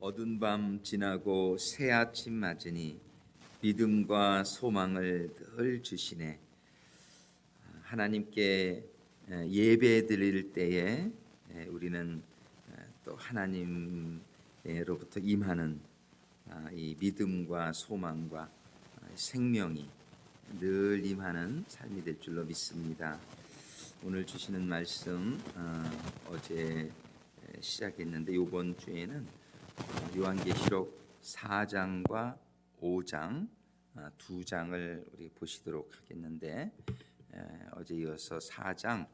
어두운 밤 지나고 새 아침 맞으니 믿음과 소망을 늘 주시네. 하나님께 예배 드릴 때에 우리는 또 하나님으로부터 임하는 이 믿음과 소망과 생명이 늘 임하는 삶이 될 줄로 믿습니다. 오늘 주시는 말씀 어제 시작했는데 이번 주에는 요한계시록 4장과 5장 두 장을 우리 보시도록 하겠는데, 어제 이어서 4장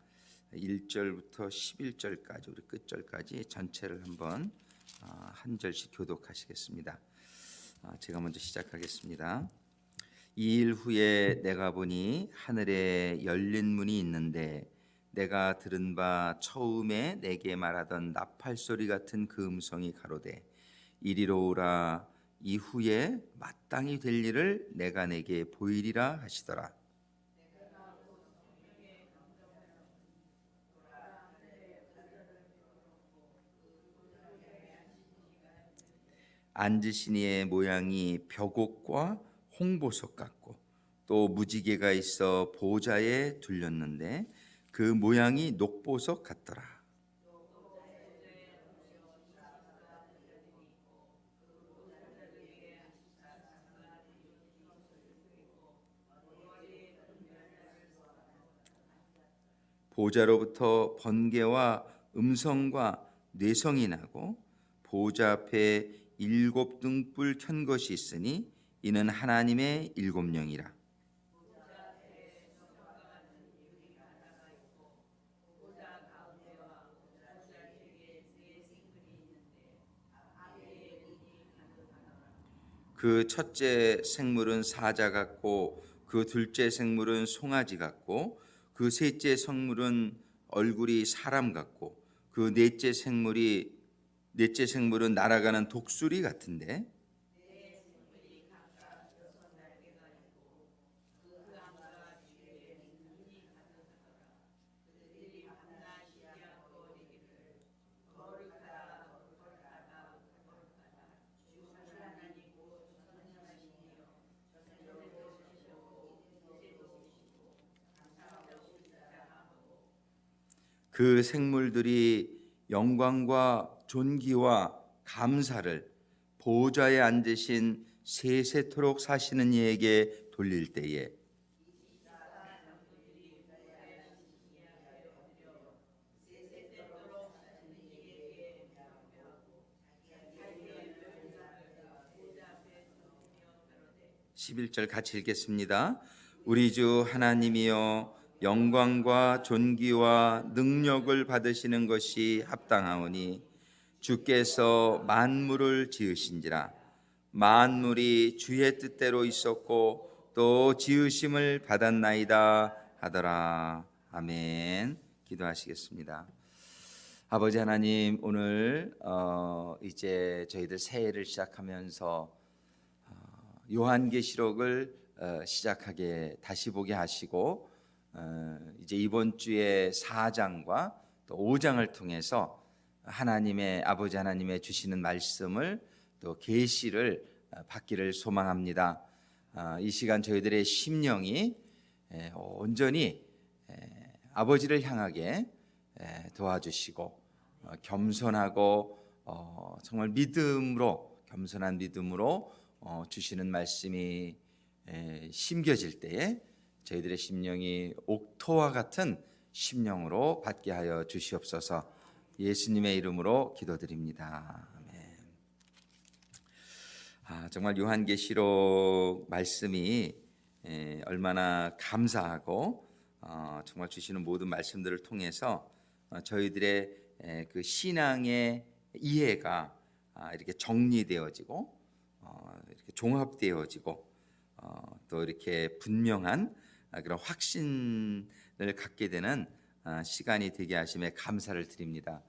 1절부터 11절까지 우리 끝절까지 전체를 한번 한 절씩 교독하시겠습니다. 제가 먼저 시작하겠습니다. 이 일 후에 내가 보니 하늘에 열린 문이 있는데 내가 들은 바 처음에 내게 말하던 나팔 소리 같은 그 음성이 가로되 이리로 오라, 이후에 마땅히 될 일을 내가 내게 보이리라 하시더라. 앉으신 이의 모양이 벽옥과 홍보석 같고 또 무지개가 있어 보좌에 둘렸는데 그 모양이 녹보석 같더라. 보좌로부터 번개와 음성과 뇌성이 나고 보좌 앞에 일곱 등불 켠 것이 있으니 이는 하나님의 일곱 영이라. 그 첫째 생물은 사자 같고 그 둘째 생물은 송아지 같고 그 셋째 생물은 얼굴이 사람 같고 그 넷째 생물은 날아가는 독수리 같은데, 그 생물들이 영광과 존귀와 감사를 보좌에 앉으신 세세토록 사시는 이에게 돌릴 때에 11절 같이 읽겠습니다. 우리 주 하나님이여, 영광과 존귀와 능력을 받으시는 것이 합당하오니 주께서 만물을 지으신지라. 만물이 주의 뜻대로 있었고 또 지으심을 받았나이다 하더라. 아멘. 기도하시겠습니다. 아버지 하나님, 오늘 이제 저희들 새해를 시작하면서 요한계시록을 시작하게 다시 보게 하시고, 이제 이번 주에 4장과 또 5장을 통해서 하나님의 아버지 하나님의 주시는 말씀을 또 계시를 받기를 소망합니다. 이 시간 저희들의 심령이 온전히 아버지를 향하게 도와주시고, 겸손하고 정말 믿음으로, 겸손한 믿음으로 주시는 말씀이 심겨질 때에 저희들의 심령이 옥토와 같은 심령으로 받게 하여 주시옵소서. 예수님의 이름으로 기도드립니다. 아멘. 정말 요한계시록 말씀이 얼마나 감사하고 정말 주시는 모든 말씀들을 통해서 저희들의 그 신앙의 이해가 이렇게 정리되어지고 이렇게 종합되어지고 또 이렇게 분명한 그런 확신을 갖게 되는 시간이 되게 하심에 감사를 드립니다.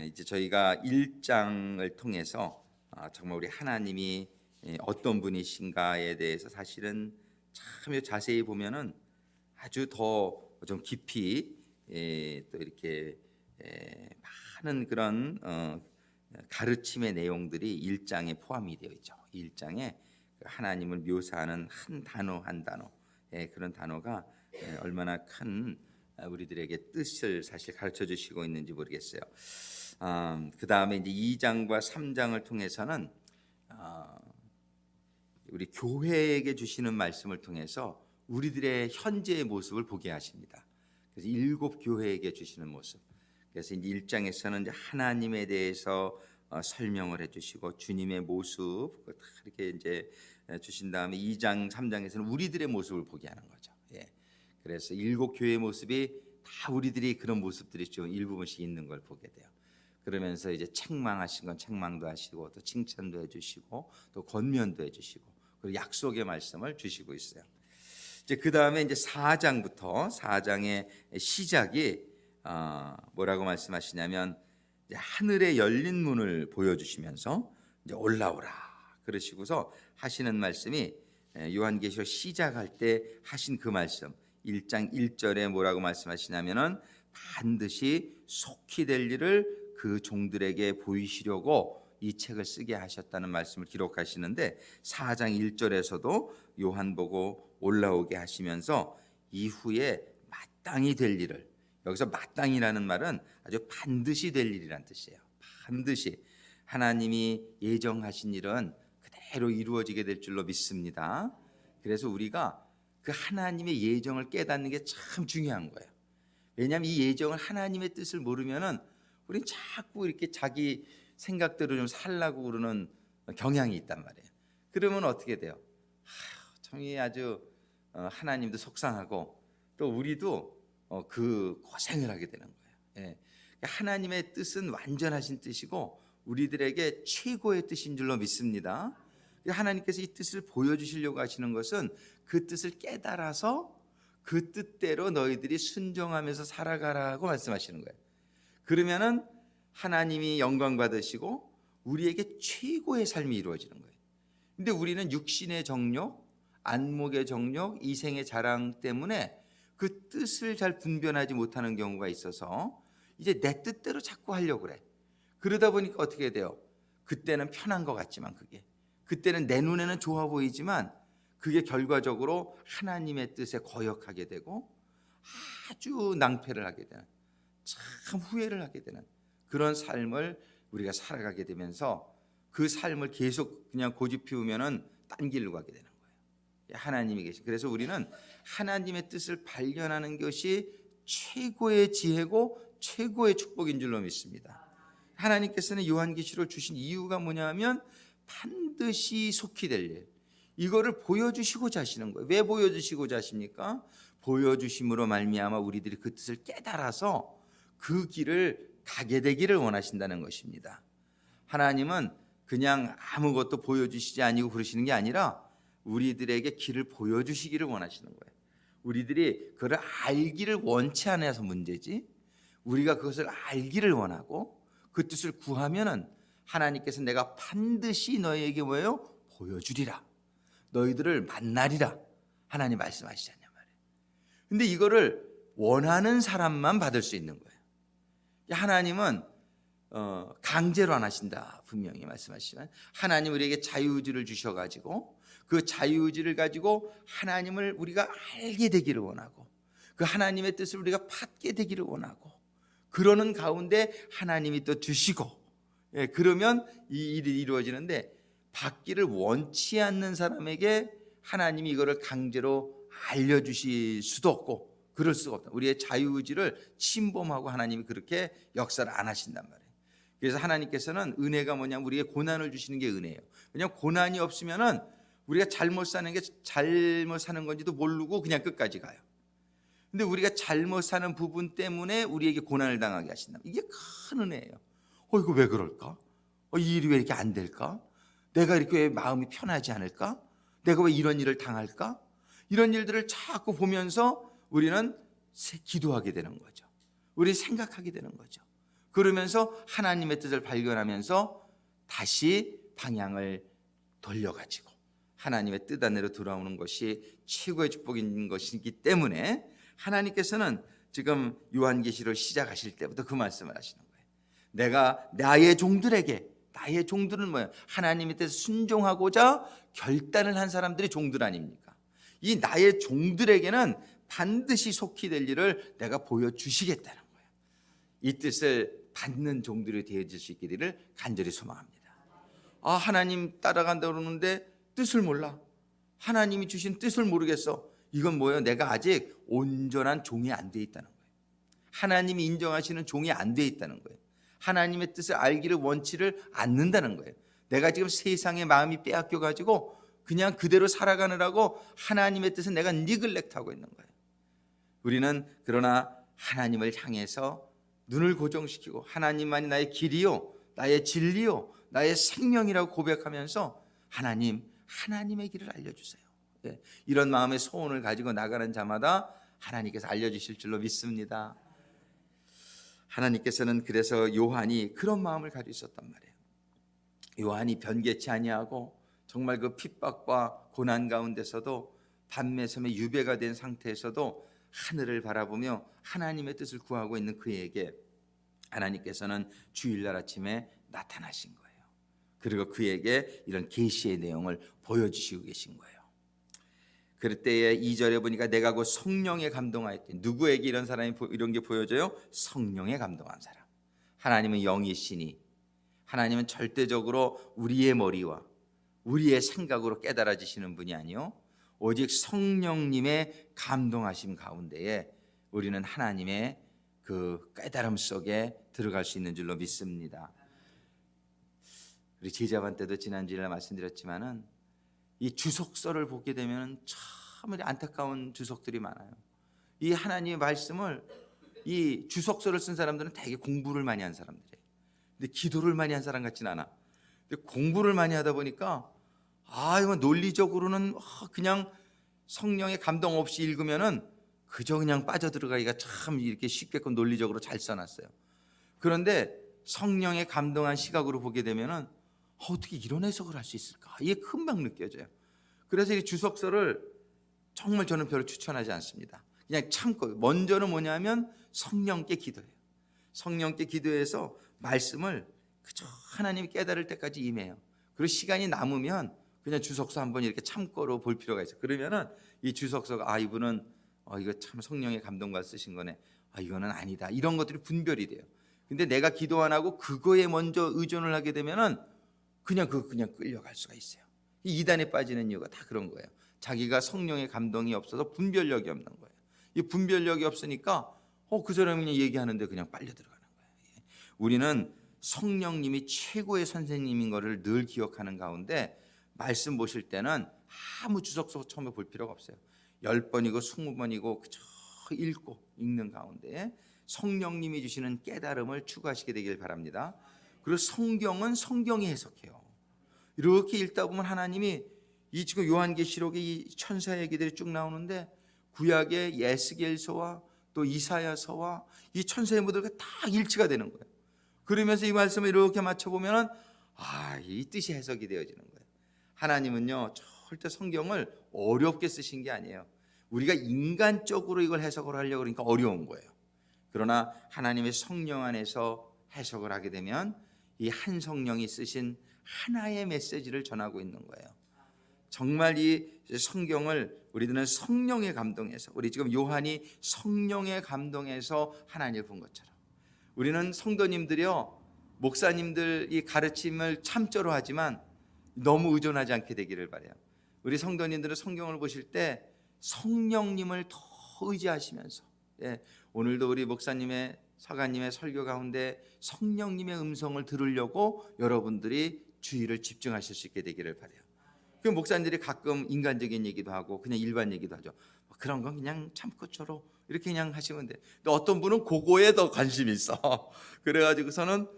이제 저희가 1장을 통해서 정말 우리 하나님이 어떤 분이신가에 대해서 사실은 참 자세히 보면은 아주 더 좀 깊이 또 이렇게 많은 그런 가르침의 내용들이 1장에 포함이 되어 있죠. 1장에 하나님을 묘사하는 한 단어 한 단어, 그런 단어가 얼마나 큰 우리들에게 뜻을 사실 가르쳐 주시고 있는지 모르겠어요. 그 다음에 이제 2장과 3장을 통해서는 우리 교회에게 주시는 말씀을 통해서 우리들의 현재의 모습을 보게 하십니다. 그래서 7 교회에게 주시는 모습. 그래서 이제 1장에서는 이제 하나님에 대해서 설명을 해주시고 주님의 모습 이렇게 이제 주신 다음에 2장, 3장에서는 우리들의 모습을 보게 하는 거죠. 그래서 7 교회의 모습이 다 우리들이 그런 모습들이 좀 일부분씩 있는 걸 보게 돼요. 그러면서 이제 책망하신 건 책망도 하시고 또 칭찬도 해주시고 또 권면도 해주시고 그리고 약속의 말씀을 주시고 있어요. 이제 그 다음에 이제 4장부터 4장의 시작이 뭐라고 말씀하시냐면 이제 하늘의 열린 문을 보여주시면서 이제 올라오라 그러시고서 하시는 말씀이 요한계시록 시작할 때 하신 그 말씀 1장 1절에 뭐라고 말씀하시냐면은 반드시 속히 될 일을 그 종들에게 보이시려고 이 책을 쓰게 하셨다는 말씀을 기록하시는데 4장 1절에서도 요한 보고 올라오게 하시면서 이후에 마땅히 될 일을, 여기서 마땅이라는 말은 아주 반드시 될 일이란 뜻이에요. 반드시 하나님이 예정하신 일은 그대로 이루어지게 될 줄로 믿습니다. 그래서 우리가 그 하나님의 예정을 깨닫는 게 참 중요한 거예요. 왜냐하면 이 예정을 하나님의 뜻을 모르면은 우리는 자꾸 이렇게 자기 생각대로 좀 살라고 그러는 경향이 있단 말이에요. 그러면 어떻게 돼요? 참 아주 하나님도 속상하고 또 우리도 그 고생을 하게 되는 거예요. 하나님의 뜻은 완전하신 뜻이고 우리들에게 최고의 뜻인 줄로 믿습니다. 하나님께서 이 뜻을 보여주시려고 하시는 것은 그 뜻을 깨달아서 그 뜻대로 너희들이 순종하면서 살아가라고 말씀하시는 거예요. 그러면은 하나님이 영광 받으시고 우리에게 최고의 삶이 이루어지는 거예요. 근데 우리는 육신의 정욕, 안목의 정욕, 이생의 자랑 때문에 그 뜻을 잘 분별하지 못하는 경우가 있어서 이제 내 뜻대로 자꾸 하려고 그래. 그러다 보니까 어떻게 돼요? 그때는 편한 것 같지만 그때는 내 눈에는 좋아 보이지만 그게 결과적으로 하나님의 뜻에 거역하게 되고 아주 낭패를 하게 되는, 참 후회를 하게 되는 그런 삶을 우리가 살아가게 되면서 그 삶을 계속 그냥 고집 피우면은 딴 길로 가게 되는 거예요. 하나님이 계신. 그래서 우리는 하나님의 뜻을 발견하는 것이 최고의 지혜고 최고의 축복인 줄로 믿습니다. 하나님께서는 요한계시록을 주신 이유가 뭐냐면 반드시 속히 될 일, 이거를 보여주시고자 하시는 거예요. 왜 보여주시고자 하십니까? 보여주심으로 말미암아 우리들이 그 뜻을 깨달아서 그 길을 가게 되기를 원하신다는 것입니다. 하나님은 그냥 아무것도 보여주시지 아니고 그러시는 게 아니라 우리들에게 길을 보여주시기를 원하시는 거예요. 우리들이 그걸 알기를 원치 않아서 문제지, 우리가 그것을 알기를 원하고 그 뜻을 구하면은 하나님께서 내가 반드시 너희에게 뭐예요? 보여주리라. 너희들을 만나리라. 하나님 말씀하시잖아요. 근데 이거를 원하는 사람만 받을 수 있는 거예요. 하나님은 강제로 안 하신다 분명히 말씀하시지만 하나님 우리에게 자유의지를 주셔가지고 그 자유의지를 가지고 하나님을 우리가 알게 되기를 원하고 그 하나님의 뜻을 우리가 받게 되기를 원하고 그러는 가운데 하나님이 또 주시고, 그러면 이 일이 이루어지는데 받기를 원치 않는 사람에게 하나님이 이거를 강제로 알려주실 수도 없고 그럴 수가 없다. 우리의 자유의지를 침범하고 하나님이 그렇게 역사를 안 하신단 말이에요. 그래서 하나님께서는 은혜가 뭐냐면 우리에게 고난을 주시는 게 은혜예요. 왜냐하면 고난이 없으면은 우리가 잘못 사는 게 잘못 사는 건지도 모르고 그냥 끝까지 가요. 근데 우리가 잘못 사는 부분 때문에 우리에게 고난을 당하게 하신다. 이게 큰 은혜예요. 이거 왜 그럴까? 이 일이 왜 이렇게 안 될까? 내가 이렇게 왜 마음이 편하지 않을까? 내가 왜 이런 일을 당할까? 이런 일들을 자꾸 보면서 우리는 기도하게 되는 거죠. 우리 생각하게 되는 거죠. 그러면서 하나님의 뜻을 발견하면서 다시 방향을 돌려가지고 하나님의 뜻 안으로 돌아오는 것이 최고의 축복인 것이기 때문에 하나님께서는 지금 요한계시를 시작하실 때부터 그 말씀을 하시는 거예요. 내가 나의 종들에게 나의 종들은 뭐예요? 하나님의 뜻에 순종하고자 결단을 한 사람들이 종들 아닙니까? 이 나의 종들에게는 반드시 속히 될 일을 내가 보여주시겠다는 거예요. 이 뜻을 받는 종들이 되어질 수 있게 되기를 간절히 소망합니다. 하나님 따라간다 그러는데 뜻을 몰라. 하나님이 주신 뜻을 모르겠어. 이건 뭐예요? 내가 아직 온전한 종이 안 돼 있다는 거예요. 하나님이 인정하시는 종이 안 돼 있다는 거예요. 하나님의 뜻을 알기를 원치를 않는다는 거예요. 내가 지금 세상의 마음이 빼앗겨 가지고 그냥 그대로 살아가느라고 하나님의 뜻은 내가 니글렉트하고 있는 거예요. 우리는 그러나 하나님을 향해서 눈을 고정시키고 하나님만이 나의 길이요, 나의 진리요, 나의 생명이라고 고백하면서 하나님의 길을 알려주세요. 이런 마음의 소원을 가지고 나가는 자마다 하나님께서 알려주실 줄로 믿습니다. 하나님께서는 그래서 요한이 그런 마음을 가지고 있었단 말이에요. 요한이 변개치 아니하고 정말 그 핍박과 고난 가운데서도 밤매섬에 유배가 된 상태에서도 하늘을 바라보며 하나님의 뜻을 구하고 있는 그에게 하나님께서는 주일날 아침에 나타나신 거예요. 그리고 그에게 이런 계시의 내용을 보여주시고 계신 거예요. 그럴 때에 2절에 보니까 내가 곧 성령에 감동하였더니, 누구에게 이런 게 보여져요? 성령에 감동한 사람. 하나님은 영이시니 하나님은 절대적으로 우리의 머리와 우리의 생각으로 깨달아지시는 분이 아니요 오직 성령님의 감동하심 가운데에 우리는 하나님의 그 깨달음 속에 들어갈 수 있는 줄로 믿습니다. 우리 제자반 때도 지난주에 말씀드렸지만은 이 주석서를 보게 되면 참 안타까운 주석들이 많아요. 이 하나님의 말씀을, 이 주석서를 쓴 사람들은 되게 공부를 많이 한 사람들이에요. 근데 기도를 많이 한 사람 같진 않아. 근데 공부를 많이 하다 보니까 이건 논리적으로는 그냥 성령의 감동 없이 읽으면은 그저 그냥 빠져들어가기가 참 이렇게 쉽게끔 논리적으로 잘 써놨어요. 그런데 성령의 감동한 시각으로 보게 되면은 어떻게 이런 해석을 할 수 있을까? 이게 금방 느껴져요. 그래서 이 주석서를 정말 저는 별로 추천하지 않습니다. 그냥 참고, 먼저는 뭐냐면 성령께 기도해요. 성령께 기도해서 말씀을 그저 하나님이 깨달을 때까지 임해요. 그리고 시간이 남으면 그냥 주석서 한번 이렇게 참고로 볼 필요가 있어요. 그러면은 이 주석서가 이분은 이거 참 성령의 감동과 쓰신 거네. 이거는 아니다. 이런 것들이 분별이 돼요. 근데 내가 기도 안 하고 그거에 먼저 의존을 하게 되면은 그냥 끌려갈 수가 있어요. 이 이단에 빠지는 이유가 다 그런 거예요. 자기가 성령의 감동이 없어서 분별력이 없는 거예요. 이 분별력이 없으니까 그 사람이 그냥 얘기하는데 그냥 빨려 들어가는 거예요. 우리는 성령님이 최고의 선생님인 것을 늘 기억하는 가운데 말씀 보실 때는 아무 주석서 처음에 볼 필요가 없어요. 10번이고 20번이고 그저 읽는 가운데 성령님이 주시는 깨달음을 추구하시게 되길 바랍니다. 그리고 성경은 성경이 해석해요. 이렇게 읽다 보면 하나님이 이 지금 요한계시록에 이 천사 얘기들이 쭉 나오는데 구약의 에스겔서와 또 이사야서와 이 천사의 모델과 다 일치가 되는 거예요. 그러면서 이 말씀을 이렇게 맞춰보면 이 뜻이 해석이 되어지는 거예요. 하나님은요 절대 성경을 어렵게 쓰신 게 아니에요. 우리가 인간적으로 이걸 해석을 하려고 그러니까 어려운 거예요. 그러나 하나님의 성령 안에서 해석을 하게 되면 이 한 성령이 쓰신 하나의 메시지를 전하고 있는 거예요. 정말 이 성경을 우리들은 성령의 감동에서, 우리 지금 요한이 성령의 감동에서 하나님을 본 것처럼 우리는 성도님들이요 목사님들 이 가르침을 참조로 하지만 너무 의존하지 않게 되기를 바라요. 우리 성도님들은 성경을 보실 때 성령님을 더 의지하시면서, 오늘도 우리 목사님의 사관님의 설교 가운데 성령님의 음성을 들으려고 여러분들이 주의를 집중하실 수 있게 되기를 바라요. 그 목사님들이 가끔 인간적인 얘기도 하고 그냥 일반 얘기도 하죠. 그런 건 그냥 참고처럼 이렇게 그냥 하시면 돼. 근데 어떤 분은 그거에 더 관심이 있어. 그래가지고서는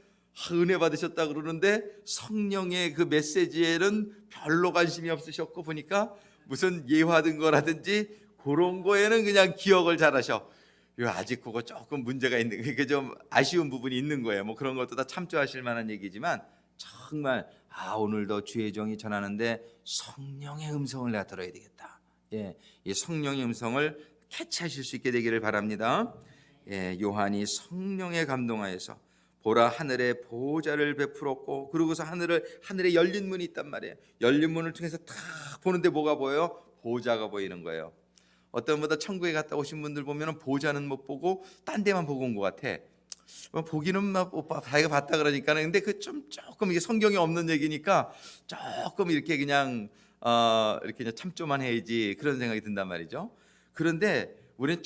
은혜 받으셨다 그러는데 성령의 그 메시지에는 별로 관심이 없으셨고 보니까 무슨 예화든 거라든지 그런 거에는 그냥 기억을 잘하셔. 아직 그거 조금 문제가 있는, 그게 좀 아쉬운 부분이 있는 거예요. 뭐 그런 것도 다 참조하실 만한 얘기지만 정말 오늘도 주의 종이 전하는데 성령의 음성을 내가 들어야 되겠다. 이 성령의 음성을 캐치하실 수 있게 되기를 바랍니다. 요한이 성령에 감동하여서 보라 하늘에 보좌를 베풀었고, 그러고서 하늘에 열린 문이 있단 말이에요. 열린 문을 통해서 탁 보는데 뭐가 보여요? 보좌가 보이는 거예요. 어떤 분들 천국에 갔다 오신 분들 보면 보좌는 못 보고 딴 데만 보고 온 것 같아. 보기는 막 자기가 봤다 그러니까는, 근데 그 좀 조금 이게 성경에 없는 얘기니까 조금 이렇게 그냥 이렇게 그냥 참조만 해야지 그런 생각이 든단 말이죠. 그런데 우리는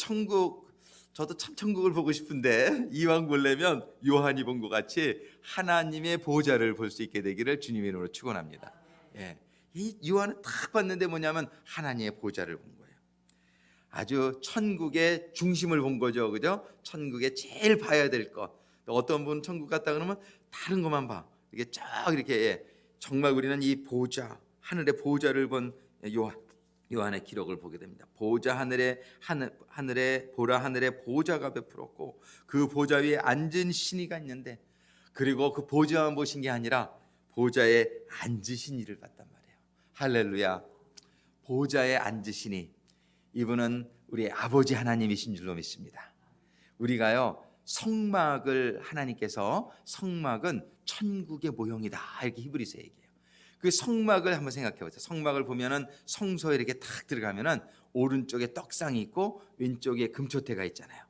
저도 참 천국을 보고 싶은데 이왕 보려면 요한이 본 것 같이 하나님의 보좌를 볼 수 있게 되기를 주님의 이름으로 축원합니다. 예, 이 요한은 딱 봤는데 뭐냐면 하나님의 보좌를 본 거예요. 아주 천국의 중심을 본 거죠, 그죠? 천국에 제일 봐야 될 것. 어떤 분은 천국 갔다 그러면 다른 것만 봐. 이게 쫙 이렇게, 예, 정말 우리는 이 보좌, 하늘의 보좌를 본 요한의 기록을 보게 됩니다. 보라 하늘에 보좌가 베풀었고, 그 보좌 위에 앉은 신이가 있는데, 그리고 그 보좌만 보신 게 아니라 보좌에 앉으신 이를 봤단 말이에요. 할렐루야. 보좌에 앉으시니, 이분은 우리 아버지 하나님이신 줄로 믿습니다. 우리가요, 하나님께서 성막은 천국의 모형이다, 이렇게 히브리서 얘기해요. 그 성막을 한번 생각해 보세요. 성막을 보면은 성소에 이렇게 탁 들어가면은 오른쪽에 떡상이 있고 왼쪽에 금초대가 있잖아요.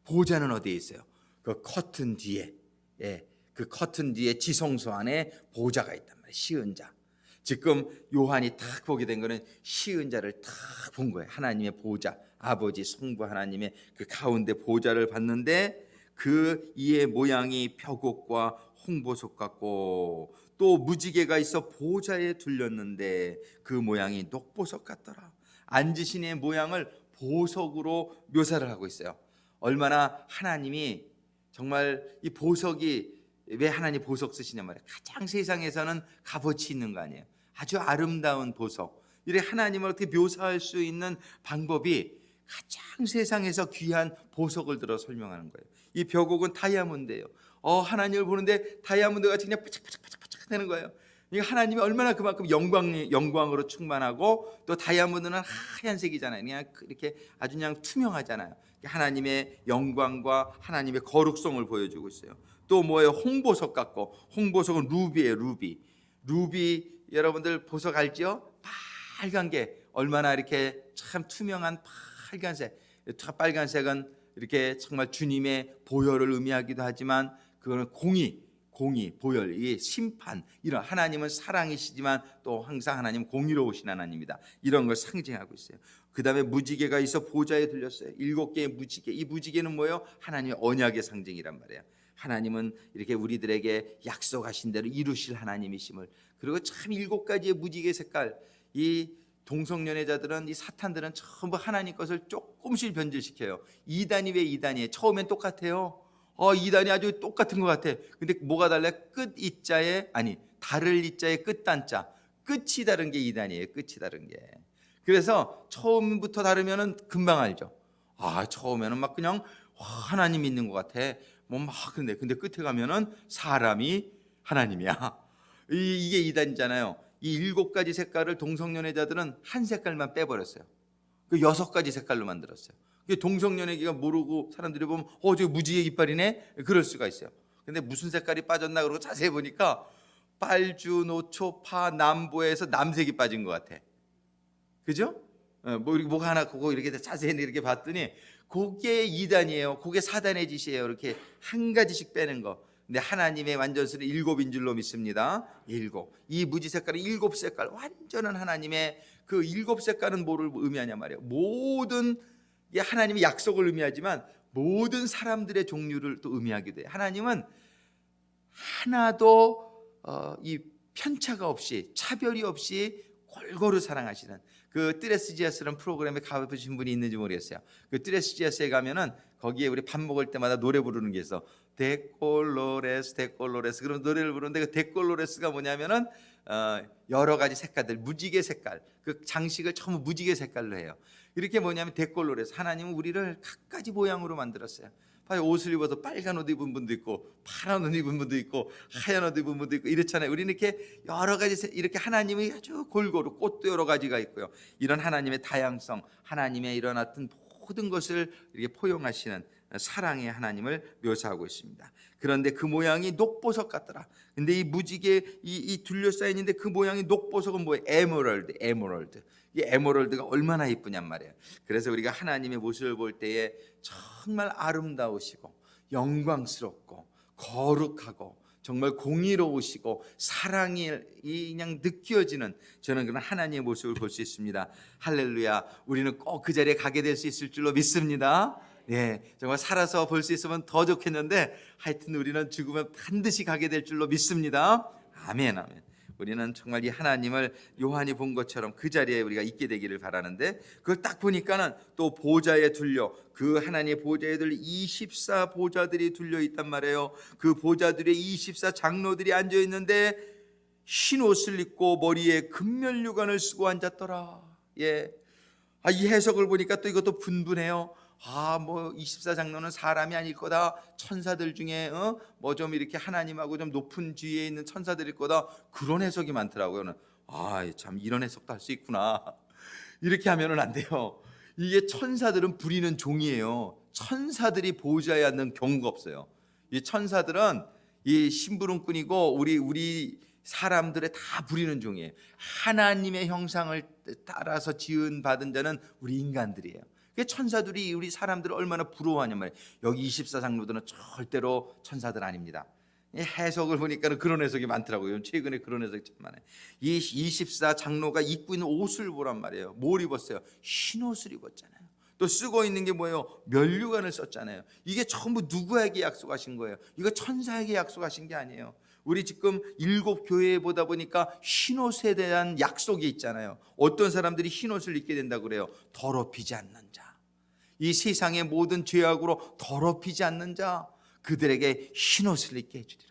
보좌는 어디에 있어요? 그 커튼 뒤에, 예, 그 커튼 뒤에 지성소 안에 보좌가 있단 말이에요. 시은자. 지금 요한이 탁 보게 된 거는 시은자를 탁 본 거예요. 하나님의 보좌, 아버지 성부 하나님의 그 가운데 보좌를 봤는데, 그 이의 모양이 벼곡과 홍보석 같고, 또 무지개가 있어 보좌에 둘렸는데 그 모양이 녹보석 같더라. 앉으신 이의 모양을 보석으로 묘사를 하고 있어요. 얼마나 하나님이 정말, 이 보석이, 왜 하나님 보석 쓰시냐 말이에요. 가장 세상에서는 값어치 있는 거 아니에요. 아주 아름다운 보석. 이렇게 하나님을 어떻게 묘사할 수 있는 방법이 가장 세상에서 귀한 보석을 들어 설명하는 거예요. 이 벼곡은 다이아몬드예요. 하나님을 보는데 다이아몬드 같이 그냥 바짝바짝바짝 되는 거예요. 그러니까 하나님이 얼마나 그만큼 영광으로 충만하고, 또 다이아몬드는 하얀색이잖아요. 그냥 이렇게 아주 그냥 투명하잖아요. 하나님의 영광과 하나님의 거룩성을 보여주고 있어요. 또 뭐예요? 홍보석 같고, 홍보석은 루비예요. 루비 여러분들 보석 알죠? 빨간 게 얼마나 이렇게 참 투명한 빨간색. 빨간색은 이렇게 정말 주님의 보혈을 의미하기도 하지만, 그거는 공의, 보혈, 이 심판, 이런, 하나님은 사랑이시지만 또 항상 하나님은 공의로우신 하나님이다, 이런 걸 상징하고 있어요. 그 다음에 무지개가 있어 보좌에 들렸어요. 7개의 무지개. 이 무지개는 뭐예요? 하나님의 언약의 상징이란 말이에요. 하나님은 이렇게 우리들에게 약속하신 대로 이루실 하나님이심을. 그리고 참 7가지의 무지개 색깔, 이 동성연애자들은, 이 사탄들은 전부 하나님 것을 조금씩 변질시켜요. 이단이 왜 이단이에요? 처음엔 똑같아요. 이단이 아주 똑같은 것 같아. 근데 뭐가 달라요? 다를 이자의 끝단자. 끝이 다른 게 이단이에요. 끝이 다른 게. 그래서 처음부터 다르면은 금방 알죠. 처음에는 막 그냥 하나님 믿는 것 같아. 근데 끝에 가면은 사람이 하나님이야. 이게 이단이잖아요. 이 7가지 색깔을 동성연애자들은 한 색깔만 빼버렸어요. 그 6가지 색깔로 만들었어요. 동성연애기가 모르고 사람들이 보면 저게 무지개 깃발이네, 그럴 수가 있어요. 근데 무슨 색깔이 빠졌나 그러고 자세히 보니까 빨주, 노초, 파, 남보에서 남색이 빠진 것 같아. 그죠? 뭐가 하나 그거 이렇게 자세히 이렇게 봤더니 그게 이단이에요. 그게 사단의 짓이에요. 이렇게 한 가지씩 빼는 거. 근데 하나님의 완전수는 7인 줄로 믿습니다. 7. 이 무지 색깔은 7색깔, 완전한 하나님의 그 7색깔은 뭐를 의미하냐 말이에요. 모든 하나님의 약속을 의미하지만 모든 사람들의 종류를 또 의미하기도 해요. 하나님은 하나도 이 편차가 없이, 차별이 없이 골고루 사랑하시는, 그 뜨레스지아스라는 프로그램에 가보신 분이 있는지 모르겠어요. 그 뜨레스지아스에 가면은 거기에 우리 밥 먹을 때마다 노래 부르는 게 있어. 데콜로레스. 그런 노래를 부르는데, 그 데콜로레스가 뭐냐면은 여러 가지 색깔들, 무지개 색깔, 그 장식을 전부 무지개 색깔로 해요. 이렇게 뭐냐면 데콜로레스. 하나님은 우리를 각가지 모양으로 만들었어요. 봐요. 옷을 입어서 빨간 옷 입은 분도 있고, 파란 옷 입은 분도 있고, 하얀 옷 입은 분도 있고, 이렇잖아요. 우리는 이렇게 여러 가지, 이렇게 하나님이 아주 골고루, 꽃도 여러 가지가 있고요. 이런 하나님의 다양성, 하나님의 이런 어떤 모든 것을 이렇게 포용하시는 사랑의 하나님을 묘사하고 있습니다. 그런데 그 모양이 녹보석 같더라. 근데 이 무지개 이 둘러싸여 있는데 그 모양이 녹보석은 뭐예요? 에메랄드. 이 에메랄드가 얼마나 이쁘냔 말이에요. 그래서 우리가 하나님의 모습을 볼 때에 정말 아름다우시고 영광스럽고 거룩하고 정말 공의로우시고 사랑이 그냥 느껴지는 저는 그런 하나님의 모습을 볼 수 있습니다. 할렐루야. 우리는 꼭 그 자리에 가게 될 수 있을 줄로 믿습니다. 네, 정말 살아서 볼 수 있으면 더 좋겠는데 하여튼 우리는 죽으면 반드시 가게 될 줄로 믿습니다. 아멘, 아멘. 우리는 정말 이 하나님을 요한이 본 것처럼 그 자리에 우리가 있게 되기를 바라는데, 그걸 딱 보니까는 또 보좌에 둘려, 그 하나님의 보좌에 둘려 24 보좌들이 둘려 있단 말이에요. 그 보좌들에 24 장로들이 앉아 있는데 흰 옷을 입고 머리에 금면류관을 쓰고 앉았더라. 예. 이 해석을 보니까 또 이것도 분분해요. 뭐 24 장로는 사람이 아닐 거다. 천사들 중에 뭐 좀 이렇게 하나님하고 좀 높은 지위에 있는 천사들일 거다. 그런 해석이 많더라고요. 참 이런 해석도 할 수 있구나. 이렇게 하면은 안 돼요. 이게 천사들은 부리는 종이에요. 천사들이 보좌에 앉는 경우가 없어요. 이 천사들은 이 심부름꾼이고 우리 사람들의 다 부리는 종이에요. 하나님의 형상을 따라서 지은 받은 자는 우리 인간들이에요. 천사들이 우리 사람들을 얼마나 부러워하냔 말이에요. 여기 24 장로들은 절대로 천사들 아닙니다. 해석을 보니까 그런 해석이 많더라고요. 최근에 그런 해석이 참 많아요. 이 24 장로가 입고 있는 옷을 보란 말이에요. 뭘 입었어요? 흰 옷을 입었잖아요. 또 쓰고 있는 게 뭐예요? 면류관을 썼잖아요. 이게 전부 누구에게 약속하신 거예요? 이거 천사에게 약속하신 게 아니에요. 우리 지금 7 교회에 보다 보니까 흰옷에 대한 약속이 있잖아요. 어떤 사람들이 흰옷을 입게 된다고 그래요? 더럽히지 않는 자, 이 세상의 모든 죄악으로 더럽히지 않는 자, 그들에게 흰옷을 입게 해주리라.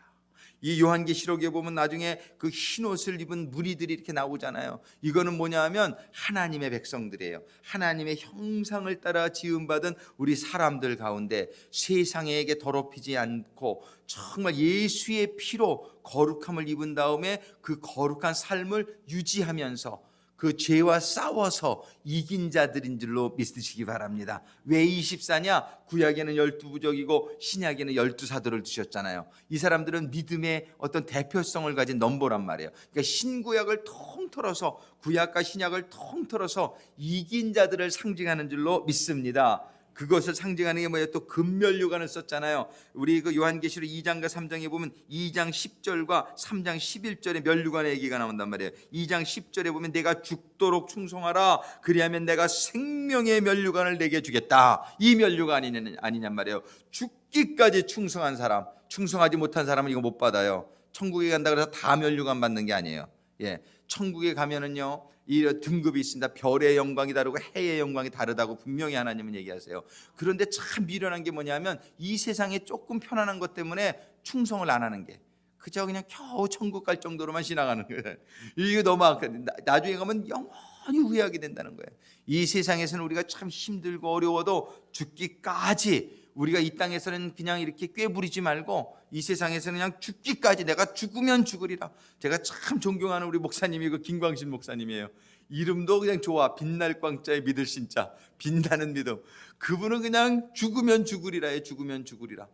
이 요한계시록에 보면 나중에 그 흰옷을 입은 무리들이 이렇게 나오잖아요. 이거는 뭐냐 하면 하나님의 백성들이에요. 하나님의 형상을 따라 지음받은 우리 사람들 가운데 세상에게 더럽히지 않고 정말 예수의 피로 거룩함을 입은 다음에 그 거룩한 삶을 유지하면서 그 죄와 싸워서 이긴 자들인 줄로 믿으시기 바랍니다. 왜 24냐? 구약에는 12부족이고 신약에는 12사도를 두셨잖아요. 이 사람들은 믿음의 어떤 대표성을 가진 넘버란 말이에요. 그러니까 신구약을 통틀어서, 구약과 신약을 통틀어서 이긴 자들을 상징하는 줄로 믿습니다. 그것을 상징하는 게 뭐예요? 또 금면류관을 썼잖아요. 우리 그 요한계시록 2장과 3장에 보면 2장 10절과 3장 11절에 면류관의 얘기가 나온단 말이에요. 2장 10절에 보면 내가 죽도록 충성하라. 그리하면 내가 생명의 면류관을 내게 주겠다. 이 면류관 아니냔 말이에요. 죽기까지 충성한 사람, 충성하지 못한 사람은 이거 못 받아요. 천국에 간다 그래서 다 면류관 받는 게 아니에요. 예, 천국에 가면은요, 이 등급이 있습니다. 별의 영광이 다르고 해의 영광이 다르다고 분명히 하나님은 얘기하세요. 그런데 참 미련한 게 뭐냐면 이 세상에 조금 편안한 것 때문에 충성을 안 하는 게, 그저 그냥 겨우 천국 갈 정도로만 지나가는 거예요. 이게 너무 나중에 가면 영원히 후회하게 된다는 거예요. 이 세상에서는 우리가 참 힘들고 어려워도 죽기까지, 우리가 이 땅에서는 그냥 이렇게 꾀부리지 말고 이 세상에서는 그냥 죽기까지, 내가 죽으면 죽으리라. 제가 참 존경하는 우리 목사님이 그 김광신 목사님이에요. 이름도 그냥 좋아. 빛날 광자에 믿을 신자, 빛나는 믿음. 그분은 그냥 죽으면 죽으리라에 죽으면 죽으리라.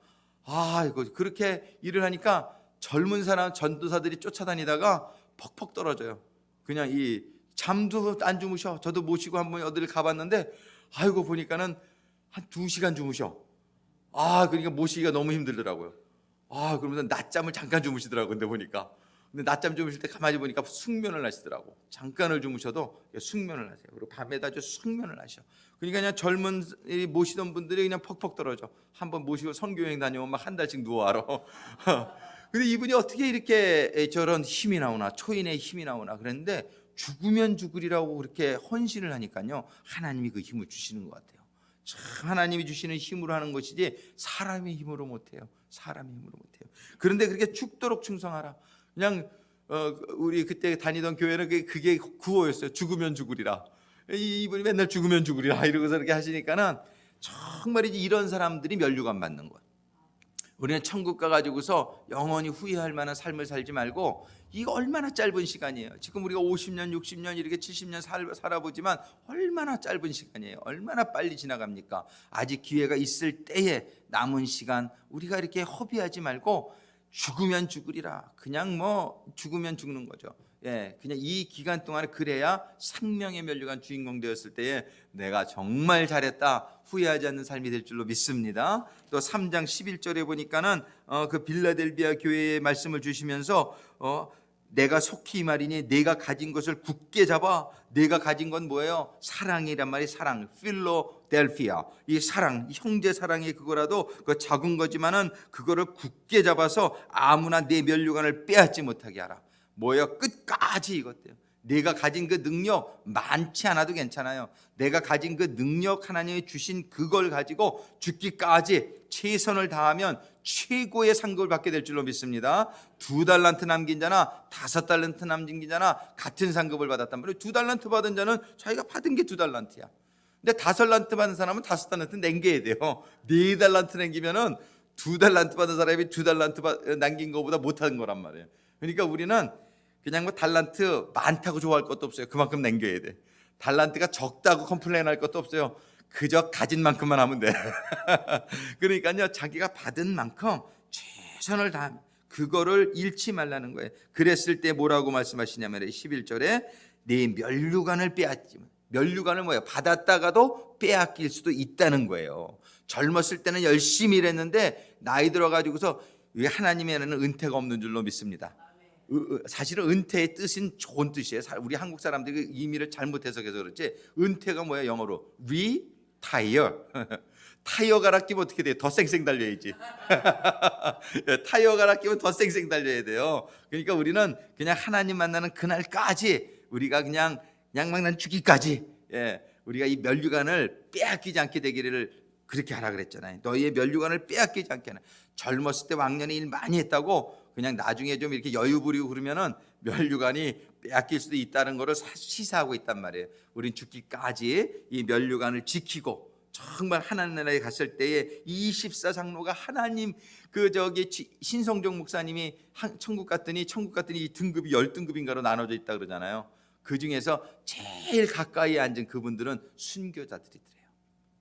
이거 그렇게 일을 하니까 젊은 사람 전도사들이 쫓아다니다가 퍽퍽 떨어져요. 그냥 이 잠도 안 주무셔. 저도 모시고 한번 어디를 가봤는데 아이고 보니까는 한 2시간 주무셔. 그러니까 모시기가 너무 힘들더라고요. 그러면서 낮잠을 잠깐 주무시더라고요. 근데 보니까. 근데 낮잠 주무실 때 가만히 보니까 숙면을 하시더라고. 잠깐을 주무셔도 숙면을 하세요. 그리고 밤에다 숙면을 하셔. 그러니까 그냥 젊은 모시던 분들이 그냥 퍽퍽 떨어져. 한번 모시고 선교여행 다녀오면 막 한 달씩 누워 알아. 근데 이분이 어떻게 이렇게 저런 힘이 나오나, 초인의 힘이 나오나 그랬는데, 죽으면 죽으리라고 그렇게 헌신을 하니까요, 하나님이 그 힘을 주시는 것 같아요. 참 하나님이 주시는 힘으로 하는 것이지 사람의 힘으로 못해요. 사람의 힘으로 못해요. 그런데 그렇게 죽도록 충성하라. 그냥 우리 그때 다니던 교회는 그게 구호였어요. 죽으면 죽으리라. 이분이 맨날 죽으면 죽으리라 이러고서 이렇게 하시니까는 정말이지 이런 사람들이 면류관 받는 거예요. 우리는 천국 가가지고서 영원히 후회할 만한 삶을 살지 말고, 이거 얼마나 짧은 시간이에요. 지금 우리가 50년, 60년, 이렇게 70년 살아보지만 얼마나 짧은 시간이에요. 얼마나 빨리 지나갑니까? 아직 기회가 있을 때에 남은 시간 우리가 이렇게 허비하지 말고, 죽으면 죽으리라. 그냥 뭐 죽으면 죽는 거죠. 예, 그냥 이 기간 동안에 그래야 생명의 면류관 주인공 되었을 때에 내가 정말 잘했다 후회하지 않는 삶이 될 줄로 믿습니다. 또 3장 11절에 보니까는 그 빌라델비아 교회의 말씀을 주시면서 내가 속히 이 말이니 내가 가진 것을 굳게 잡아. 내가 가진 건 뭐예요? 사랑이란 말이 사랑, 필로델피아. 이 사랑, 형제 사랑이 그거라도 그 작은 거지만은 그거를 굳게 잡아서 아무나 내 면류관을 빼앗지 못하게 하라. 뭐예요? 끝까지 이것대요. 내가 가진 그 능력 많지 않아도 괜찮아요. 내가 가진 그 능력, 하나님이 주신 그걸 가지고 죽기까지 최선을 다하면 최고의 상급을 받게 될 줄로 믿습니다. 2달란트 남긴 자나 5달란트 남긴 자나 같은 상급을 받았단 말이에요. 2달란트 받은 자는 자기가 받은 게 2달란트야. 근데 5달란트 받은 사람은 5달란트 남겨야 돼요. 4달란트 남기면은 2달란트 받은 사람이 2달란트 남긴 것보다 못한 거란 말이에요. 그러니까 우리는 그냥 뭐 달란트 많다고 좋아할 것도 없어요. 그만큼 남겨야 돼. 달란트가 적다고 컴플레인할 것도 없어요. 그저 가진 만큼만 하면 돼. 그러니까요, 자기가 받은 만큼 최선을 다하면 그거를 잃지 말라는 거예요. 그랬을 때 뭐라고 말씀하시냐면 11절에 네 면류관을 빼앗지. 면류관을 뭐예요? 받았다가도 빼앗길 수도 있다는 거예요. 젊었을 때는 열심히 일했는데 나이 들어가지고서 하나님에는 은퇴가 없는 줄로 믿습니다. 사실은 은퇴의 뜻은 좋은 뜻이에요. 우리 한국 사람들이 그 의미를 잘못 해석해서 그렇지, 은퇴가 뭐야? 영어로 retire. 타이어 갈아 끼면 어떻게 돼요? 더 쌩쌩 달려야지. 타이어 갈아 끼면 더 쌩쌩 달려야 돼요. 그러니까 우리는 그냥 하나님 만나는 그날까지 우리가 그냥 막 죽기까지, 우리가 이 면류관을 빼앗기지 않게 되기를 그렇게 하라 그랬잖아요. 너희의 면류관을 빼앗기지 않게 하라. 젊었을 때 왕년에 일 많이 했다고 그냥 나중에 좀 이렇게 여유 부리고 그러면은 면류관이 빼앗길 수도 있다는 것을 시사하고 있단 말이에요. 우린 죽기까지 이 면류관을 지키고 정말 하나님 나라에 갔을 때에 24장로가 하나님 신성종 목사님이 천국 갔더니 이 등급이 10등급인가로 나눠져 있다 그러잖아요. 그 중에서 제일 가까이 앉은 그분들은 순교자들이더래요.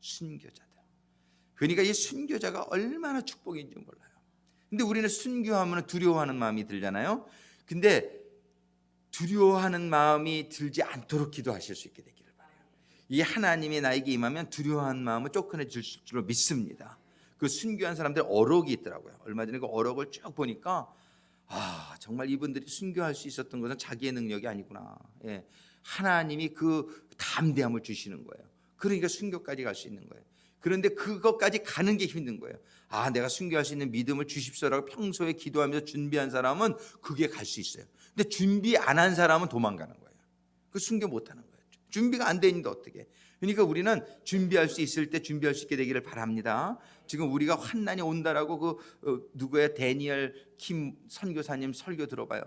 순교자들. 그러니까 이 순교자가 얼마나 축복인지 몰라요. 근데 우리는 순교하면 두려워하는 마음이 들잖아요. 근데 두려워하는 마음이 들지 않도록 기도하실 수 있게 되기를 바라요. 이 하나님이 나에게 임하면 두려워하는 마음을 쫓아내줄 줄로 믿습니다. 그 순교한 사람들 어록이 있더라고요. 얼마 전에 그 어록을 쭉 보니까 정말 이분들이 순교할 수 있었던 것은 자기의 능력이 아니구나. 하나님이 그 담대함을 주시는 거예요. 그러니까 순교까지 갈 수 있는 거예요. 그런데 그것까지 가는 게 힘든 거예요. 내가 순교할 수 있는 믿음을 주십시오라고 평소에 기도하면서 준비한 사람은 그게 갈 수 있어요. 근데 준비 안 한 사람은 도망가는 거예요. 그 순교 못 하는 거예요. 준비가 안 돼 있는데 어떻게. 그러니까 우리는 준비할 수 있을 때 준비할 수 있게 되기를 바랍니다. 지금 우리가 환난이 온다라고 누구야? 데니엘 킴 선교사님 설교 들어봐요.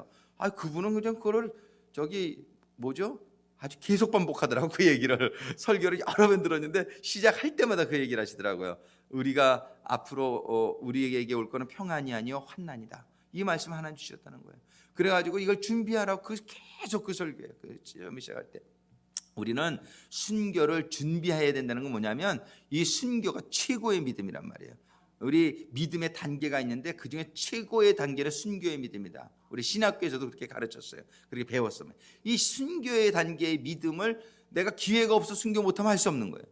그분은 그냥 그거를 아주 계속 반복하더라고. 그 얘기를 설교를 여러 번 들었는데 시작할 때마다 그 얘기를 하시더라고요. 우리가 앞으로 우리에게 올 거는 평안이 아니요 환난이다. 이 말씀 하나님 주셨다는 거예요. 그래가지고 이걸 준비하라고 계속 그 설교예요. 그 처음 시작할 때 우리는 순교를 준비해야 된다는 건 뭐냐면 이 순교가 최고의 믿음이란 말이에요. 우리 믿음의 단계가 있는데 그중에 최고의 단계는 순교의 믿음이다. 우리 신학교에서도 그렇게 가르쳤어요. 그렇게 배웠어요. 이 순교의 단계의 믿음을 내가 기회가 없어 순교 못하면 할 수 없는 거예요.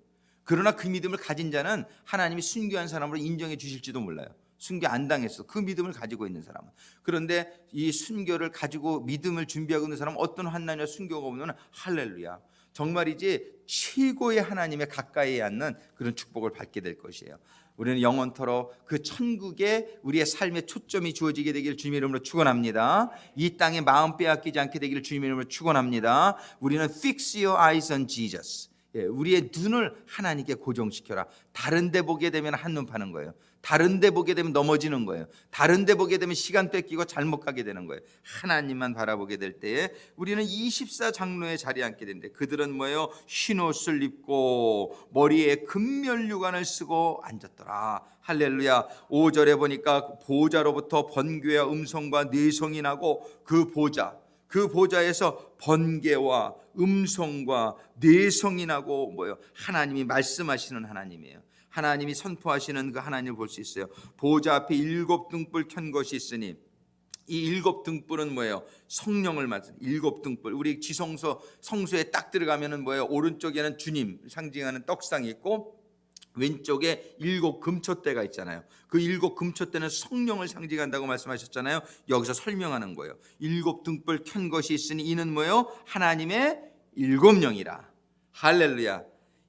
그러나 그 믿음을 가진 자는 하나님이 순교한 사람으로 인정해 주실지도 몰라요. 순교 안 당했어. 그 믿음을 가지고 있는 사람은. 그런데 이 순교를 가지고 믿음을 준비하고 있는 사람은 어떤 환난이나 순교가 오면 할렐루야. 정말이지 최고의 하나님의 가까이에 앉는 그런 축복을 받게 될 것이에요. 우리는 영원토록 그 천국에 우리의 삶의 초점이 주어지게 되기를 주님의 이름으로 축원합니다. 이 땅에 마음 빼앗기지 않게 되기를 주님의 이름으로 축원합니다. 우리는 fix your eyes on Jesus. 우리의 눈을 하나님께 고정시켜라. 다른 데 보게 되면 한눈 파는 거예요. 다른 데 보게 되면 넘어지는 거예요. 다른 데 보게 되면 시간 뺏기고 잘못 가게 되는 거예요. 하나님만 바라보게 될 때에 우리는 24장로의 자리에 앉게 되는데, 그들은 뭐예요? 흰 옷을 입고 머리에 금면류관을 쓰고 앉았더라. 할렐루야. 5절에 보니까 보좌로부터 번개와 음성과 내성이 나고 그 보좌에서 번개와 음성과 내성이 나고 뭐예요? 하나님이 말씀하시는 하나님이에요. 하나님이 선포하시는 그 하나님을 볼 수 있어요. 보좌 앞에 7 등불 켠 것이 있으니, 이 7 등불은 뭐예요? 성령을 말씀. 7 등불. 우리 지성소 성소에 딱 들어가면은 뭐예요? 오른쪽에는 주님 상징하는 떡상이 있고 왼쪽에 7 금초대가 있잖아요. 그 7 금초대는 성령을 상징한다고 말씀하셨잖아요. 여기서 설명하는 거예요. 7 등불 켠 것이 있으니 이는 뭐예요? 하나님의 7영이라. 할렐루야.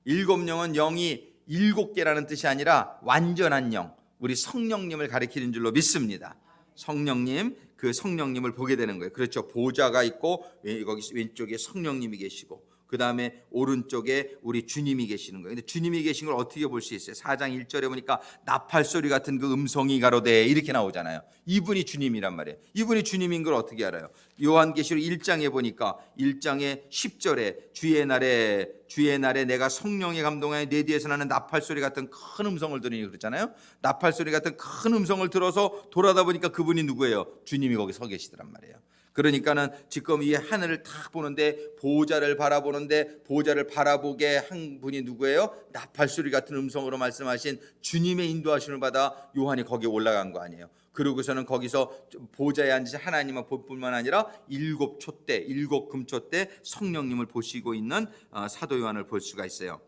7영은 영이 7개라는 뜻이 아니라 완전한 영, 우리 성령님을 가리키는 줄로 믿습니다. 성령님, 그 성령님을 보게 되는 거예요. 그렇죠. 보좌가 있고 거기 왼쪽에 성령님이 계시고 그 다음에 오른쪽에 우리 주님이 계시는 거예요. 근데 주님이 계신 걸 어떻게 볼 수 있어요? 4장 1절에 보니까 나팔 소리 같은 그 음성이 가로되 이렇게 나오잖아요. 이분이 주님이란 말이에요. 이분이 주님인 걸 어떻게 알아요? 요한계시록 1장에 보니까 1장에 10절에 주의 날에 내가 성령에 감동하여 내 뒤에서 나는 나팔 소리 같은 큰 음성을 들으니 그랬잖아요. 나팔 소리 같은 큰 음성을 들어서 돌아다 보니까 그분이 누구예요? 주님이 거기 서 계시더란 말이에요. 그러니까는 지금 이 하늘을 딱 보는데 보호자를 바라보게 한 분이 누구예요? 나팔 소리 같은 음성으로 말씀하신 주님의 인도하심을 받아 요한이 거기에 올라간 거 아니에요. 그러고서는 거기서 보좌에 앉으신 하나님을 볼 뿐만 아니라 7 촛대, 7 금촛대 성령님을 보시고 있는 사도 요한을 볼 수가 있어요.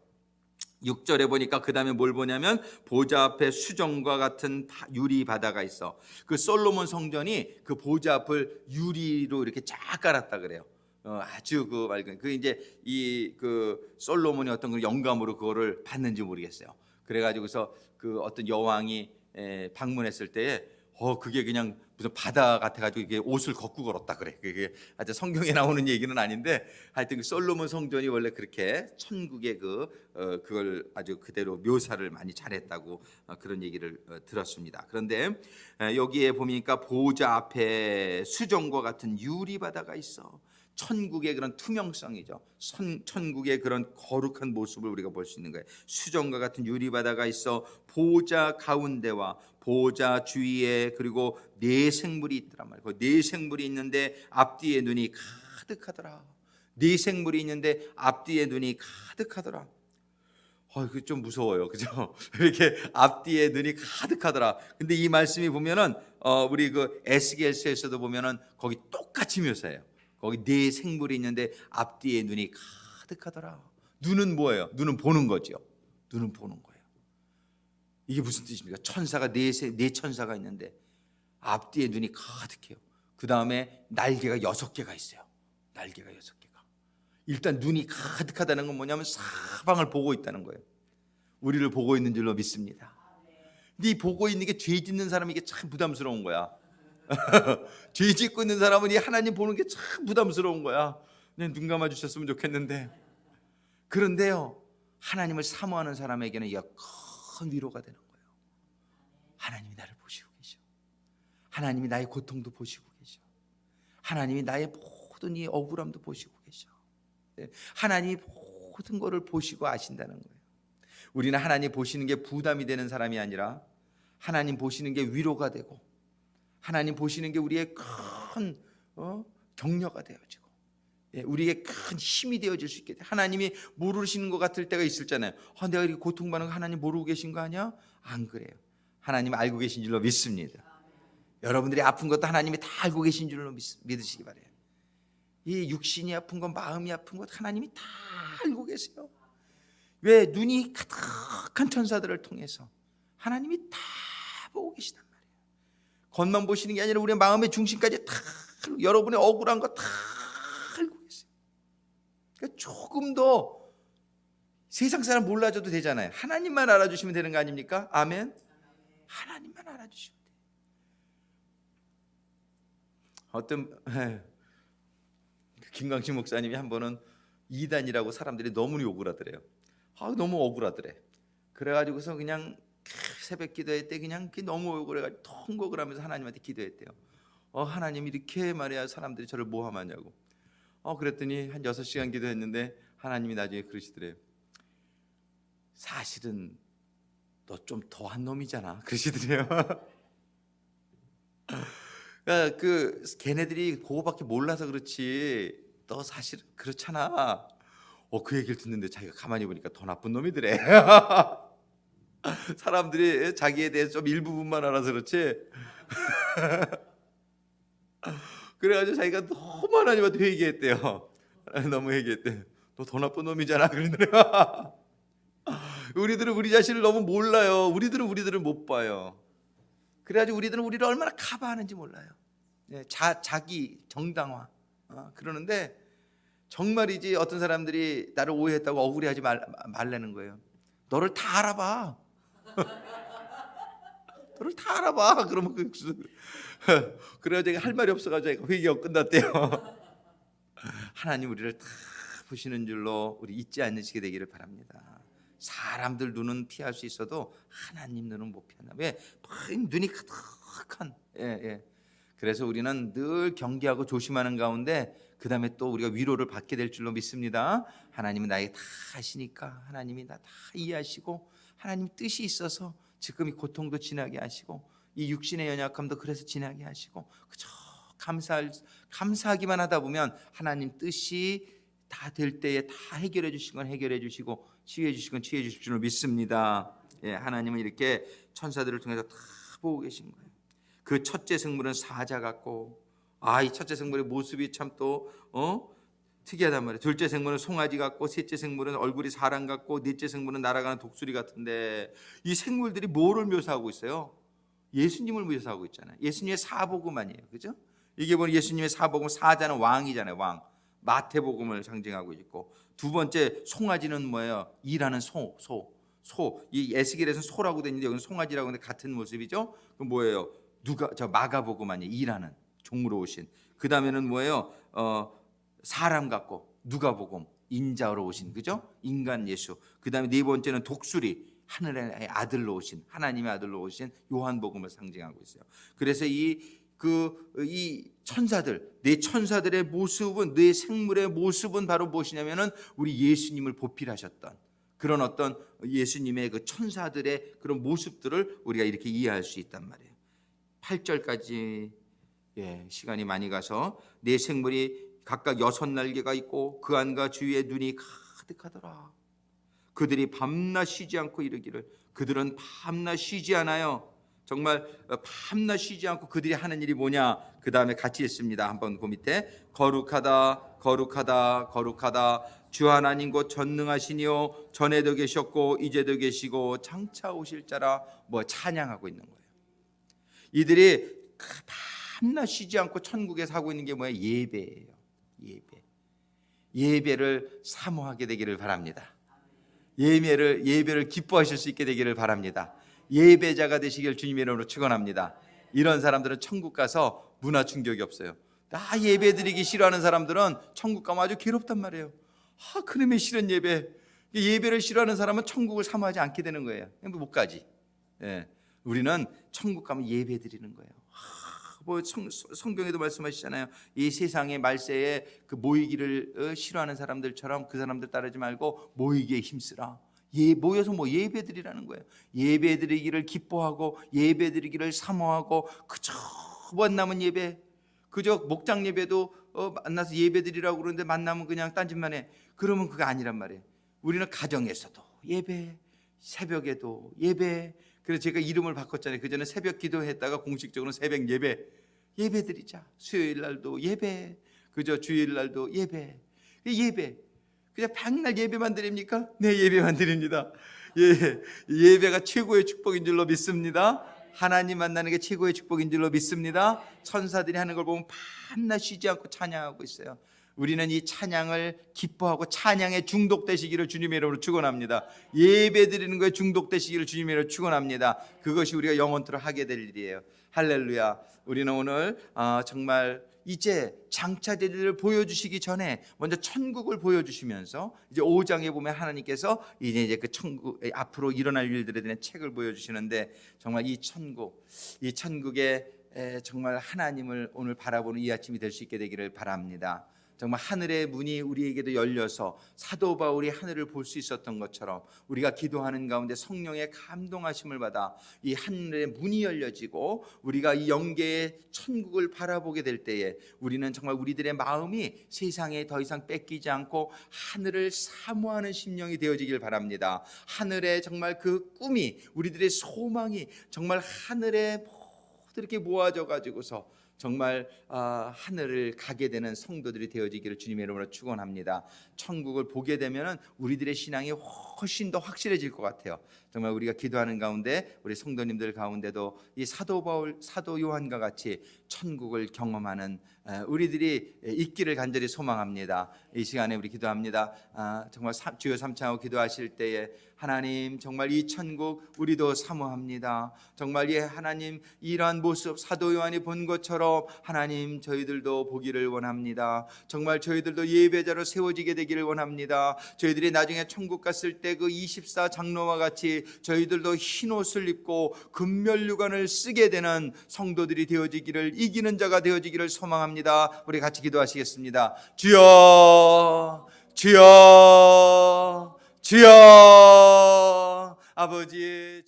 6절에 보니까 그 다음에 뭘 보냐면 보좌 앞에 수정과 같은 유리 바다가 있어. 그 솔로몬 성전이 그 보좌 앞을 유리로 이렇게 쫙 깔았다 그래요. 아주 그 맑은 그 이제 이 그 솔로몬이 어떤 그 영감으로 그거를 받는지 모르겠어요. 그래가지고서 그 어떤 여왕이 방문했을 때에 그게 그냥 무슨 바다 같아가지고 이게 옷을 걷고 걸었다 그래. 그게 하여튼 성경에 나오는 얘기는 아닌데 하여튼 그 솔로몬 성전이 원래 그렇게 천국의 그걸 아주 그대로 묘사를 많이 잘했다고 그런 얘기를 들었습니다. 그런데 여기에 보니까 보좌 앞에 수정과 같은 유리 바다가 있어. 천국의 그런 투명성이죠. 천국의 그런 거룩한 모습을 우리가 볼 수 있는 거예요. 수정과 같은 유리바다가 있어 보좌 가운데와 보좌 주위에 그리고 4 생물이 있더란 말이에요. 그 4 생물이 있는데 앞뒤에 눈이 가득하더라. 4 생물이 있는데 앞뒤에 눈이 가득하더라. 그 좀 무서워요, 그죠? 이렇게 앞뒤에 눈이 가득하더라. 근데 이 말씀이 보면은 우리 그 에스겔서에서도 보면은 거기 똑같이 묘사해요. 거기 4 생물이 있는데 앞뒤에 눈이 가득하더라. 눈은 뭐예요? 눈은 보는 거죠. 눈은 보는 거예요. 이게 무슨 뜻입니까? 천사가 4 천사가 있는데 앞뒤에 눈이 가득해요. 그 다음에 날개가 6개가 있어요. 날개가 6개가. 일단 눈이 가득하다는 건 뭐냐면 사방을 보고 있다는 거예요. 우리를 보고 있는 줄로 믿습니다. 근데 이 보고 있는 게 죄 짓는 사람에게 참 부담스러운 거야. 죄 짓고 있는 사람은 이 하나님 보는 게 참 부담스러운 거야. 그냥 눈 감아 주셨으면 좋겠는데. 그런데요, 하나님을 사모하는 사람에게는 이게 큰 위로가 되는 거예요. 하나님이 나를 보시고 계셔. 하나님이 나의 고통도 보시고 계셔. 하나님이 나의 모든 이 억울함도 보시고 계셔. 하나님이 모든 것을 보시고 아신다는 거예요. 우리는 하나님 보시는 게 부담이 되는 사람이 아니라 하나님 보시는 게 위로가 되고 하나님 보시는 게 우리의 큰 격려가 되어지고 우리에게 큰 힘이 되어질 수 있게 돼. 하나님이 모르시는 것 같을 때가 있었잖아요. 내가 이렇게 고통받는 거 하나님 모르고 계신 거 아니야? 안 그래요. 하나님 알고 계신 줄로 믿습니다. 여러분들이 아픈 것도 하나님이 다 알고 계신 줄로 믿으시기 바래요. 이 육신이 아픈 것, 마음이 아픈 것 하나님이 다 알고 계세요. 왜? 눈이 가득한 천사들을 통해서 하나님이 다 보고 계시단 말이에요. 겉만 보시는 게 아니라 우리의 마음의 중심까지 다 여러분의 억울한 거 다 알고 계세요. 그러니까 조금 더 세상 사람 몰라줘도 되잖아요. 하나님만 알아주시면 되는 거 아닙니까? 아멘. 하나님만 알아주시면 돼요. 어떤 김광식 목사님이 한 번은 이단이라고 사람들이 너무 욕을 하더래요. 너무 억울하더래. 그래가지고서 그냥 새벽 기도회 때 그냥 너무 오그래가지고 통곡을 하면서 하나님한테 기도했대요. 하나님 이렇게 말해야 사람들이 저를 모함하냐고. 그랬더니 한 6시간 기도했는데 하나님이 나중에 그러시더래요. 사실은 너 좀 더한 놈이잖아, 그러시더래요. 그러니까 걔네들이 그거밖에 몰라서 그렇지 너 사실 그렇잖아. 그 얘기를 듣는데 자기가 가만히 보니까 더 나쁜 놈이더래. 사람들이 자기에 대해서 좀 일부분만 알아서 그렇지. 그래가지고 자기가 너무 하나님한테 회개했대요. 너무 회개했대. 너 더 나쁜 놈이잖아, 그러더래요. 우리들은 우리 자신을 너무 몰라요. 우리들은 우리들을 못 봐요. 그래가지고 우리들은 우리를 얼마나 커버하는지 몰라요. 자기 정당화. 그러는데 정말이지 어떤 사람들이 나를 오해했다고 억울해하지 말라는 거예요. 너를 다 알아봐. 너를 다 알아봐. 그러면 그래서 제가 할 말이 없어가지고 회개가 끝났대요. 하나님 우리를 다 보시는 줄로 우리 잊지 않으시게 되기를 바랍니다. 사람들 눈은 피할 수 있어도 하나님 눈은 못 피한다. 왜? 눈이 가득한. 그래서 우리는 늘 경계하고 조심하는 가운데 그 다음에 또 우리가 위로를 받게 될 줄로 믿습니다. 하나님은 나에게 다 아시니까 하나님이 나 다 이해하시고 하나님 뜻이 있어서 지금 이 고통도 지나게 하시고 이 육신의 연약함도 그래서 지나게 하시고 그저 감사하기만 하다 보면 하나님 뜻이 다 될 때에 다 해결해 주신 건 해결해 주시고 치유해 주신 건 치유해 주실 줄로 믿습니다. 하나님은 이렇게 천사들을 통해서 다 보고 계신 거예요. 그 첫째 생물은 사자 같고 이 첫째 생물의 모습이 참 또 특이하단 말이에요. 둘째 생물은 송아지 같고 셋째 생물은 얼굴이 사람 같고 넷째 생물은 날아가는 독수리 같은데 이 생물들이 뭐를 묘사하고 있어요? 예수님을 묘사하고 있잖아요. 예수님의 사복음 아니에요, 그죠? 이게 보면 예수님의 사복음, 사자는 왕이잖아요, 왕. 마태복음을 상징하고 있고 두 번째 송아지는 뭐예요? 일하는 소. 이 에스겔에서는 소라고 되어 있는데 여기는 송아지라고 하는데 같은 모습이죠. 그럼 뭐예요? 마가복음 아니에요? 일하는 종으로 오신. 그 다음에는 뭐예요? 사람 같고 누가복음 인자로 오신, 그죠? 인간 예수. 그 다음에 네 번째는 독수리, 하늘의 아들로 오신, 하나님의 아들로 오신 요한복음을 상징하고 있어요. 그래서 이 천사들, 네 천사들의 모습은, 네 생물의 모습은 바로 무엇이냐면은 우리 예수님을 보필하셨던 그런 어떤 예수님의 그 천사들의 그런 모습들을 우리가 이렇게 이해할 수 있단 말이에요. 8절까지 시간이 많이 가서 네 생물이 각각 6날개가 있고 그 안과 주위에 눈이 가득하더라. 그들이 밤낮 쉬지 않고 이르기를, 그들은 밤낮 쉬지 않아요. 정말 밤낮 쉬지 않고 그들이 하는 일이 뭐냐? 그 다음에 같이 읽습니다. 한번 그 밑에 거룩하다 거룩하다 거룩하다 주 하나님 곧 전능하시니요 전에도 계셨고 이제도 계시고 장차 오실 자라 찬양하고 있는 거예요. 이들이 밤낮 쉬지 않고 천국에 사고 있는 게 뭐예요? 예배예요. 예배를 사모하게 되기를 바랍니다. 예배를 기뻐하실 수 있게 되기를 바랍니다. 예배자가 되시길 주님의 이름으로 축원합니다. 이런 사람들은 천국 가서 문화 충격이 없어요. 예배 드리기 싫어하는 사람들은 천국 가면 아주 괴롭단 말이에요. 그놈의 싫은 예배를 싫어하는 사람은 천국을 사모하지 않게 되는 거예요. 못 가지. 우리는 천국 가면 예배 드리는 거예요. 성경에도 말씀하시잖아요. 이 세상의 말세에 그 모이기를 싫어하는 사람들처럼 그 사람들 따르지 말고 모이기에 힘쓰라. 모여서 예배드리라는 거예요. 예배드리기를 기뻐하고 예배드리기를 사모하고 그저 만남은 예배, 그저 목장 예배도 만나서 예배드리라고 그러는데 만나면 그냥 딴짓만 해. 그러면 그게 아니란 말이에요. 우리는 가정에서도 예배, 새벽에도 예배. 그래서 제가 이름을 바꿨잖아요. 그전에 새벽 기도했다가 공식적으로는 새벽 예배 드리자. 수요일 날도 예배, 그저 주일 날도 예배. 그냥 백날 예배만 드립니까? 네, 예배만 드립니다. 예배가 최고의 축복인 줄로 믿습니다. 하나님 만나는 게 최고의 축복인 줄로 믿습니다. 천사들이 하는 걸 보면 밤낮 쉬지 않고 찬양하고 있어요. 우리는 이 찬양을 기뻐하고 찬양에 중독되시기를 주님의 이름으로 축원합니다. 예배 드리는 거에 중독되시기를 주님의 이름으로 축원합니다. 그것이 우리가 영원토록 하게 될 일이에요. 할렐루야. 우리는 오늘 정말 이제 장차될 보여주시기 전에 먼저 천국을 보여주시면서 이제 5장에 보면 하나님께서 이제 그 천국 앞으로 일어날 일들에 대한 책을 보여주시는데, 정말 이 천국의 정말 하나님을 오늘 바라보는 이 아침이 될 수 있게 되기를 바랍니다. 정말 하늘의 문이 우리에게도 열려서 사도 바울이 하늘을 볼 수 있었던 것처럼 우리가 기도하는 가운데 성령의 감동하심을 받아 이 하늘의 문이 열려지고 우리가 이 영계의 천국을 바라보게 될 때에 우리는 정말 우리들의 마음이 세상에 더 이상 뺏기지 않고 하늘을 사모하는 심령이 되어지길 바랍니다. 하늘의 정말 그 꿈이, 우리들의 소망이 정말 하늘에 이렇게 모아져 가지고서 정말 하늘을 가게 되는 성도들이 되어지기를 주님의 이름으로 축원합니다. 천국을 보게 되면 우리들의 신앙이 훨씬 더 확실해질 것 같아요. 정말 우리가 기도하는 가운데 우리 성도님들 가운데도 이 사도 바울, 사도 요한과 같이 천국을 경험하는 우리들이 있기를 간절히 소망합니다. 이 시간에 우리 기도합니다. 정말 주여 삼창하고 기도하실 때에 하나님, 정말 이 천국 우리도 사모합니다. 정말 이 하나님, 이러한 모습 사도 요한이 본 것처럼 하나님 저희들도 보기를 원합니다. 정말 저희들도 예배자로 세워지게 되기를 원합니다. 저희들이 나중에 천국 갔을 때 그 24 장로와 같이 저희들도 흰 옷을 입고 금면류관을 쓰게 되는 성도들이 되어지기를, 이기는 자가 되어지기를 소망합니다. 우리 같이 기도하시겠습니다. 주여, 주여, 주여. 아버지